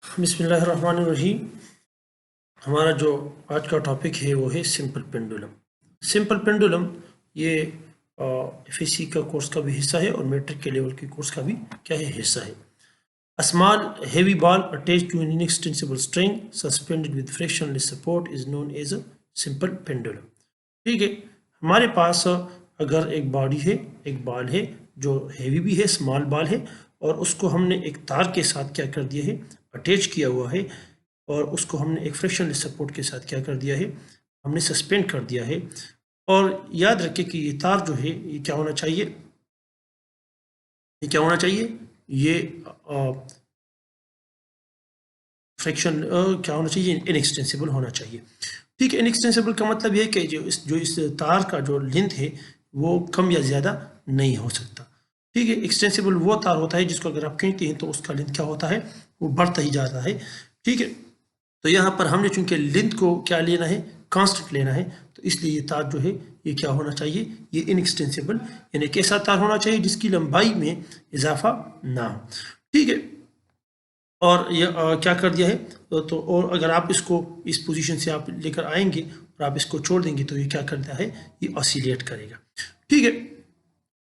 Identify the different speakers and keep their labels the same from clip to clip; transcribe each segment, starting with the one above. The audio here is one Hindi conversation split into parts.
Speaker 1: बिस्मिल्लाहिर्रहमानिर्रहीम। हमारा जो आज का टॉपिक है वो है सिंपल पेंडुलम। सिंपल पेंडुलम ये एफएससी का कोर्स का भी हिस्सा है और मैट्रिक के लेवल के कोर्स का भी क्या है हिस्सा है। A small heavy ball attached to an inextensible string suspended with frictionless support is known as a simple pendulum। ठीक है, हमारे पास अगर एक बॉडी है, एक बॉल है जो हैवी भी है, स्मॉल बॉल है, और उसको हमने एक तार के साथ क्या कर दिया है, अटैच किया हुआ है, और उसको हमने एक फ्रिक्शनलेस सपोर्ट के साथ क्या कर दिया है, हमने सस्पेंड कर दिया है। और याद रखें कि ये तार जो है ये क्या होना चाहिए, ये क्या होना चाहिए, ये फ्रैक्शन क्या होना चाहिए, इनएक्सटेंसिबल होना चाहिए। ठीक है, इनएक्सटेंसिबल का मतलब ये है कि जो इस तार का जो लेंथ है वो कम या ज़्यादा नहीं हो सकता। ठीक है, एक्सटेंसिबल वो तार होता है जिसको अगर आप खींचते हैं तो उसका लेंथ क्या होता है, वो बढ़ता ही जाता है। ठीक है, तो यहाँ पर हमने चूंकि लेंथ को क्या लेना है, कांस्टेंट लेना है, तो इसलिए ये तार जो है ये क्या होना चाहिए, ये इनएक्सटेंसिबल यानी कि ऐसा तार होना चाहिए जिसकी लंबाई में इजाफा ना हो। ठीक है, और ये क्या कर दिया है, तो और अगर आप इसको इस पोजीशन से आप लेकर आएंगे और आप इसको छोड़ देंगे तो ये क्या करता है, ये ऑसिलेट करेगा। ठीक है,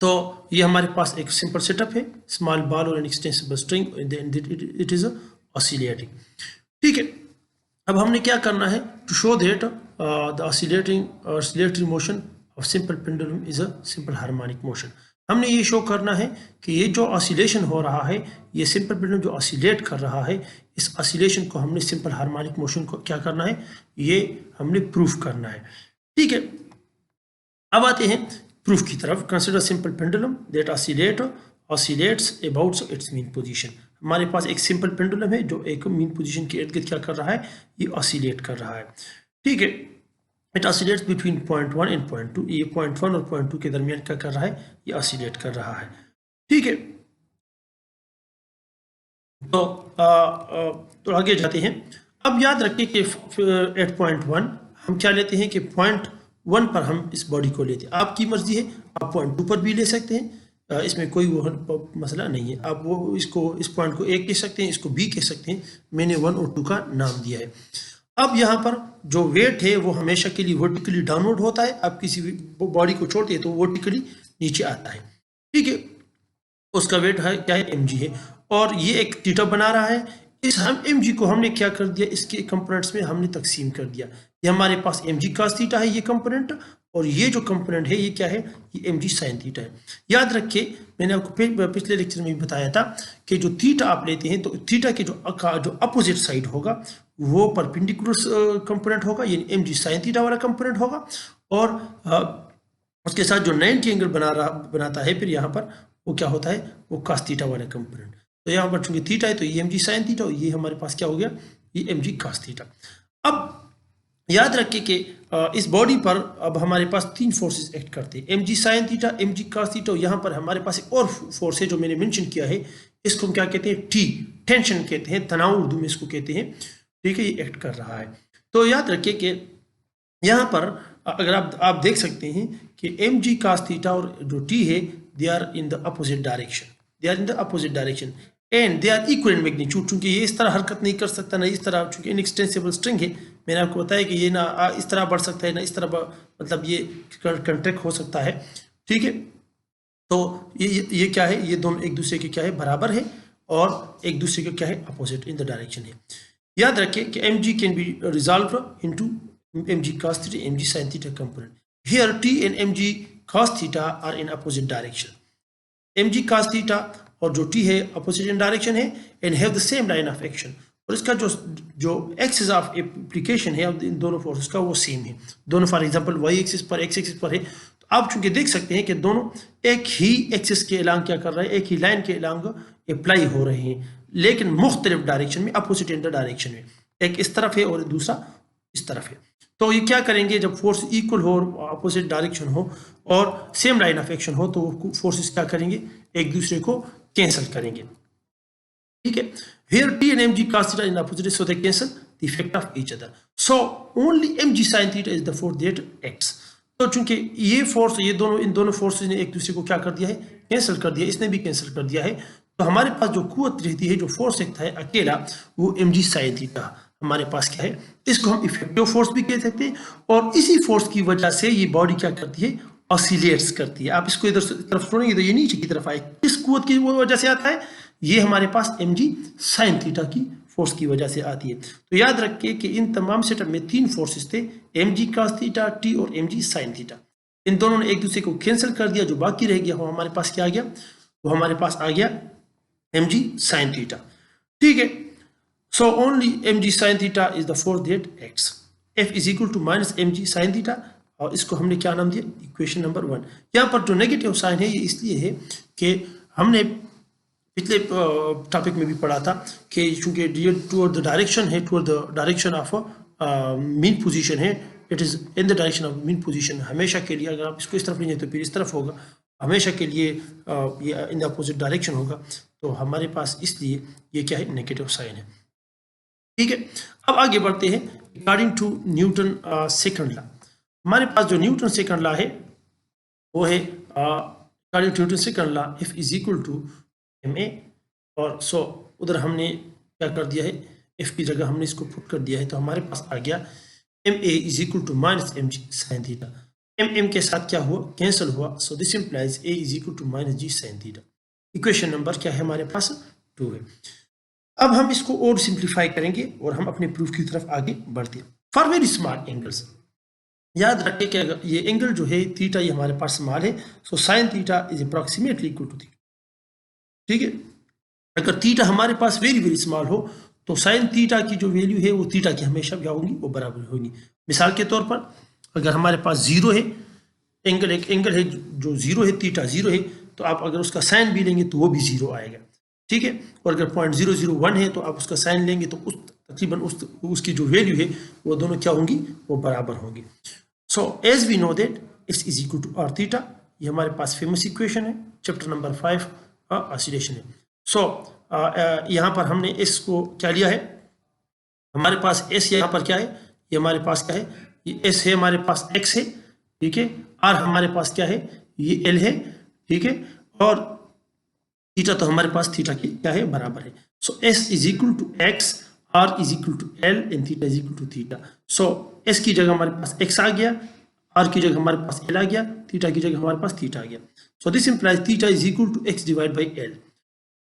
Speaker 1: तो ये हमारे पास एक सिंपल सेटअप है, स्मॉल बॉल और an extensible string, it is oscillating. ठीक है, अब हमने क्या करना है, to show that the oscillatory motion of simple pendulum is a simple harmonic motion. हमने ये शो करना है कि ये जो ऑसिलेशन हो रहा है, ये सिंपल पेंडुलम जो ऑसिलेट कर रहा है, इस ऑसिलेशन को हमने सिंपल हार्मोनिक मोशन को क्या करना है, ये हमने प्रूफ करना है। ठीक है, अब आते हैं प्रूफ की तरफ। Consider simple pendulum that oscillates about it's mean position. हमारे पास एक सिंपल पेंडुलम है जो एक मीन पोजीशन के इर्द गिर्द क्या कर रहा है, ये ऑसिलेट कर रहा है। ठीक है, it oscillates between point 1 and point 2। ये पॉइंट 1 और पॉइंट 2 के दरमियान क्या कर रहा है, ये ऑसिलेट कर रहा है। ठीक है, तो आगे जाते हैं। अब याद रखिए कि एट पॉइंट 1 हम क्या लेते हैं कि पॉइंट 1 पर हम इस बॉडी को लेते हैं। आपकी मर्जी है, आप पॉइंट 2 पर भी ले सकते हैं, इसमें कोई वो मसला नहीं है। आप वो इसको इस पॉइंट को ए कह सकते हैं, इसको बी कह सकते हैं। मैंने 1 और 2 का नाम दिया है। अब यहाँ पर जो वेट है वो हमेशा के लिए वर्टिकली डाउनवर्ड होता है। आप किसी भी बॉडी को छोड़ते हैं तो वर्टिकली नीचे आता है। ठीक है, उसका वेट है क्या है, mg है, और ये एक थीटा बना रहा है। इस हम mg को हमने क्या कर दिया, इसके कंपोनेंट्स में हमने तकसीम कर दिया। ये हमारे पास mg cos थीटा है ये कंपोनेंट, और ये जो कंपोनेंट है ये क्या है, ये mg sin थीटा है। याद रखिए, मैंने आपको पिछले लेक्चर में भी बताया था कि जो थीटा आप लेते हैं तो थीटा के जो अपोजिट साइड होगा वो परपेंडिकुलर कंपोनेंट होगा, यानी mg sin थीटा वाला कंपोनेंट होगा, और उसके साथ जो 90 एंगल बनाता है फिर यहाँ पर वो क्या होता है, वो cos थीटा वाला कंपोनेंट। तो यहाँ पर चूंकि थीटा है तो ये mg sin थीटा, ये हमारे पास क्या हो गया, ये mg cos थीटा। अब याद रखिए कि इस बॉडी पर अब हमारे पास 3 फोर्सेस एक्ट करते हैं, mg sin theta, mg cos theta. यहाँ पर हमारे पास एक और फोर्स है जो मैंने मेंशन किया है, इसको हम क्या कहते हैं, टी, टेंशन कहते हैं, तनाव उर्दू में इसको कहते हैं। ठीक है, ये एक्ट कर रहा है। तो याद रखिए कि यहाँ पर अगर आप देख सकते हैं कि mg cos थीटा और जो t है, they are in the opposite direction, and they are equal in magnitude. चूंकि ये इस तरह हरकत नहीं कर सकता ना इस तरह, चूंकि इनएक्सटेंसिबल स्ट्रिंग है, मैंने आपको बताया कि ये ना इस तरह बढ़ सकता है ना इस तरह, मतलब ये कंट्रैक्ट हो सकता है। ठीक है, तो ये क्या है, ये दोनों एक दूसरे के क्या है, बराबर है, और एक दूसरे के क्या है, अपोजिट इन द डायरेक्शन है। याद रखें कि mg can be resolve into mg cos theta, mg sin theta component. Here t and mg cos theta are in opposite direction. mg cos theta और जो t है opposite in direction है, and have the same line of action. और इसका जो एक्सिस ऑफ एप्लीकेशन है इन दोनों फोर्सेस का वो सेम है। दोनों फॉर एग्जांपल y एक्सिस पर x एक्सिस पर है, तो आप चूंकि देख सकते हैं कि दोनों एक ही एक्सिस के अलांग क्या कर रहे हैं, एक ही लाइन के अलांग अप्लाई हो रहे हैं, लेकिन मुख्तलिफ डायरेक्शन में, अपोजिट इन द डायरेक्शन में। एक इस तरफ है और दूसरा इस तरफ है। तो ये क्या करेंगे, जब फोर्स इक्वल हो, अपोजिट डायरेक्शन हो और सेम लाइन ऑफ एक्शन हो, तो फोर्सेस क्या करेंगे, एक दूसरे को कैंसिल करेंगे। ठीक है, here t and mg cos theta in opposite, so they cancel the effect of each other. So only mg sin theta is the force that acts. तो चूंकि ये फोर्स, ये दोनों, इन दोनों फोर्सेस ने एक दूसरे को क्या कर दिया है, कैंसिल कर दिया, इसने भी कैंसिल कर दिया है, तो हमारे पास जो कुव्वत रहती है, जो फोर्स लगता है अकेला, वो mg sin थीटा हमारे पास क्या है, इसको हम इफेक्टिव फोर्स भी कह सकते हैं। और इसी फोर्स की वजह से ये बॉडी क्या करती है, ऑसिलेट्स करती है। आप इसको इधर तरफ छोड़ेंगे तो ये नीचे की तरफ आए, किस कुव्वत की वजह से आता है, ये हमारे पास mg sin थीटा की फोर्स की वजह से आती है। तो याद रखिए कि इन तमाम सेटअप में 3 फोर्सेस थे, mg cos थीटा, t और mg sin थीटा। इन दोनों ने एक दूसरे को कैंसिल कर दिया, जो बाकी रह गया वो हमारे पास क्या आ गया, वो हमारे पास आ गया mg sin थीटा। ठीक है, so only mg sin theta is the force that acts. f is equal to minus mg sin theta, और इसको हमने क्या नाम दिया, इक्वेशन नंबर 1। यहाँ पर जो नेगेटिव साइन है ये इसलिए है कि हमने पिछले टॉपिक में भी पढ़ा था कि चूंकि टूवर्ड द डायरेक्शन है, toward the direction of mean position है, it is in the direction of mean position. हमेशा के लिए अगर आप इसको इस तरफ लेंगे तो फिर इस तरफ होगा, हमेशा के लिए ये इन द अपोजिट डायरेक्शन होगा। तो हमारे पास इसलिए ये क्या है, नेगेटिव साइन है। ठीक है, अब आगे बढ़ते हैं। According to Newton second law, हमारे पास जो न्यूटन सेकंड लॉ है वो है according to Newton second law F is equal to ma, और सो उधर हमने क्या कर दिया है, F की जगह हमने इसको पुट कर दिया है, तो हमारे पास आ गया ma is equal to minus mg sin theta. m के साथ क्या हुआ, कैंसिल हुआ, so this implies a is equal to minus g sin theta. Equation number क्या है हमारे पास, 2 है। अब हम इसको और सिंप्लीफाई करेंगे और हम अपने प्रूफ की तरफ आगे बढ़ते हैं। फॉर वेरी स्मॉल एंगल्स, याद रखें कि अगर ये एंगल जो है थीटा ये हमारे पास स्मॉल है, so sine theta is approximately equal to theta. ठीक है, अगर थीटा हमारे पास वेरी वेरी स्मॉल हो तो साइन थीटा की जो वैल्यू है वो थीटा की हमेशा क्या होगी, वो बराबर होगी। मिसाल के तौर पर अगर हमारे पास जीरो है एंगल, एक एंगल है जो जीरो है, थीटा जीरो है, तो आप अगर उसका साइन भी लेंगे तो वो भी जीरो आएगा। ठीक है, और अगर 0.001 है तो आप उसका साइन लेंगे तो उस तकरीबन उसकी जो वैल्यू है वो दोनों क्या होंगी, वो बराबर होंगी। So as we know that x is equal to r theta, ये हमारे पास फेमस इक्वेशन है, चैप्टर नंबर 5 ऑसिलेशन है। सो यहाँ पर हमने s को क्या लिया है, हमारे पास s यहाँ पर क्या है, ये हमारे पास क्या है, ये s है, हमारे पास x है। ठीक है, r हमारे पास क्या है, ये l है। ठीक है, और थीटा तो हमारे पास थीटा की क्या है, बराबर है। So s is equal to x, r is equal to l and theta is equal to theta. So s की जगह हमारे पास x आ गया, r की जगह हमारे पास l आ गया, थीटा की जगह हमारे पास थीटा आ गया। So this implies theta is equal to x divide by l।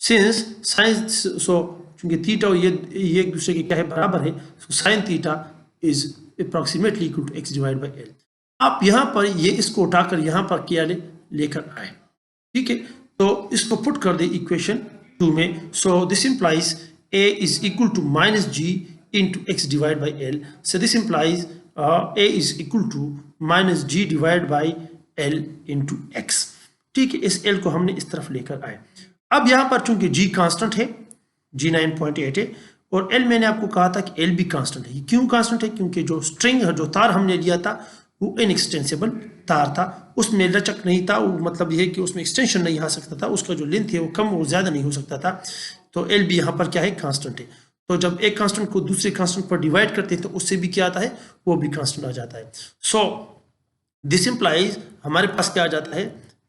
Speaker 1: Since sine, so चूंकि थीटा और ये एक दूसरे के क्या है, बराबर है, so sine theta is approximately equal to x divide by l। आप यहाँ पर ये इसको उठाकर यहाँ पर क्या लेकर आए। ठीक है, तो इसको पुट कर दे इक्वेशन 2 में। So this implies a is equal to minus g into x divide by l। So this implies a is equal to minus g divide by l into x। ठीक है, इस l को हमने इस तरफ लेकर आए। अब यहाँ पर चूंकि g कांस्टेंट है, g 9.8 है, और l मैंने आपको कहा था कि l भी कांस्टेंट है। क्यों कांस्टेंट है, क्योंकि जो स्ट्रिंग है, जो तार हमने लिया था वो इनएक्सटेंसिबल तार था, उसमें लचक नहीं था, वो मतलब यह है कि उसमें एक्सटेंशन नहीं आ सकता था, उसका जो लेंथ है वो कम और ज़्यादा नहीं हो सकता था। तो एल भी यहाँ पर क्या है, कांस्टेंट है। तो जब एक कांस्टेंट को दूसरे कांस्टेंट पर डिवाइड करते हैं तो उससे भी क्या आता है, वो भी कांस्टेंट आ जाता है। सो दिस इंप्लाइज हमारे पास क्या आ जाता है,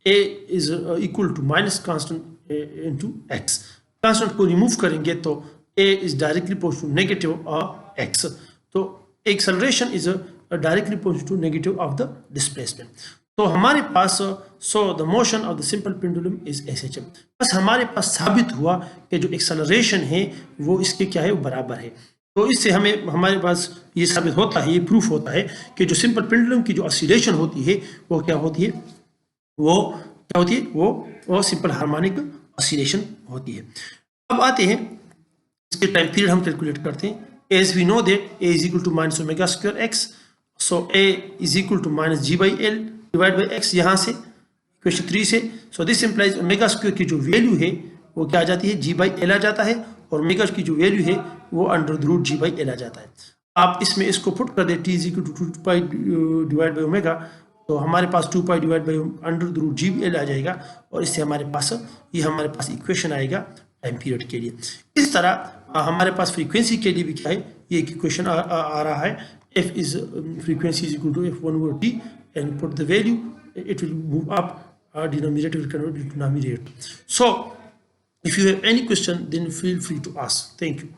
Speaker 1: a is equal to minus constant into x. Constant को रिमूव करेंगे तो a is directly pose to negative x. तो acceleration is directly pose to negative of the displacement. तो हमारे पास so the motion of the simple pendulum is SHM। बस हमारे पास साबित हुआ कि जो एक्सेलरेशन है वो इसके क्या है, वो बराबर है। तो इससे हमें हमारे पास ये साबित होता है, ये प्रूफ होता है कि जो सिंपल पेंडुलम की जो ऑसिलेशन होती है वो क्या होती है, वो क्या होती है, वो सिंपल हार्मोनिक ऑसिलेशन होती है। अब आते हैं इसके टाइम पीरियड हम कैलकुलेट करते हैं। As we know that a is equal to minus omega square x, so a is equal to minus g by l divide by x, यहाँ से इक्वेशन 3 से। So this implies omega square की जो वैल्यू है वो क्या आ जाती है, g बाई एल आ जाता है, और ओमेगा की जो वैल्यू है वो under the root g by l आ जाता है। आप इसमें इसको पुट कर दे, t is equal to 2 pi divide by omega, तो हमारे पास 2 pi divide by under the root g l आ जाएगा, और इससे हमारे पास इक्वेशन आएगा टाइम पीरियड के लिए। इस तरह हमारे पास फ्रीक्वेंसी के लिए भी क्या है, ये एक इक्वेशन आ रहा है, f is frequency is equal to f1 over t, and put the value, it will move up, denominator will convert to numerator. So If you have any question, then feel free to ask. Thank you.